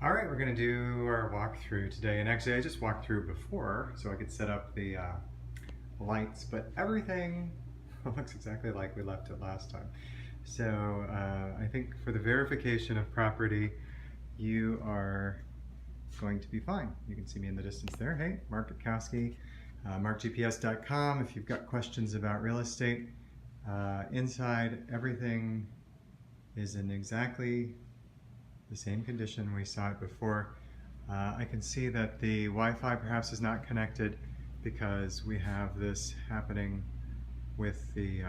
All right, we're gonna do our walkthrough today. And actually I just walked through before so I could set up the lights, but everything looks exactly like we left it last time. So I think for the verification of property, you are going to be fine. You can see me in the distance there. Hey, Mark Gutkowski, markgps.com. If you've got questions about real estate, inside everything is in exactly the same condition we saw it before. I can see that the Wi-Fi perhaps is not connected because we have this happening with the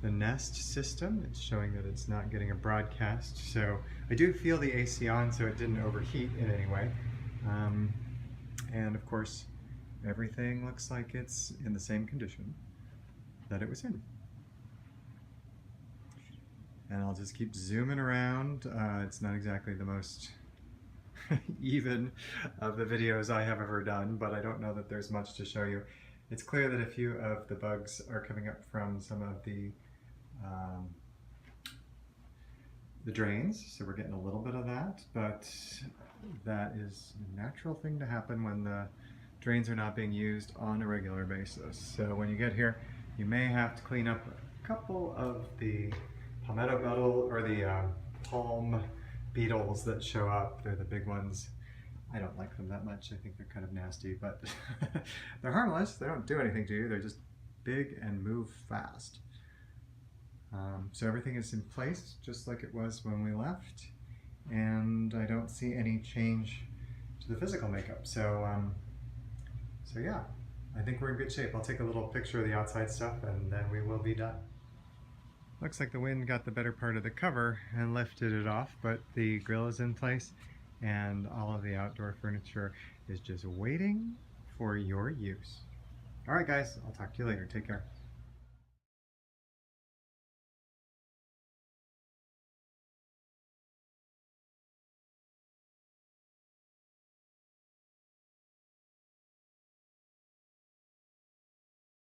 Nest system. It's showing that it's not getting a broadcast. So I do feel the AC on so it didn't overheat in any way. And of course, everything looks like it's in the same condition that it was in. And I'll just keep zooming around. It's not exactly the most even of the videos I have ever done, but I don't know that there's much to show you. It's clear that a few of the bugs are coming up from some of the drains, so we're getting a little bit of that, but that is a natural thing to happen when the drains are not being used on a regular basis. So when you get here, you may have to clean up a couple of the palmetto beetle or the palm beetles that show up. They're the big ones. I don't like them that much. I think they're kind of nasty, but they're harmless. They don't do anything to you. They're just big and move fast. So everything is in place just like it was when we left, and I don't see any change to the physical makeup. So yeah, I think we're in good shape. I'll take a little picture of the outside stuff and then we will be done. Looks like the wind got the better part of the cover and lifted it off, but the grill is in place and all of the outdoor furniture is just waiting for your use. All right, guys, I'll talk to you later. Take care.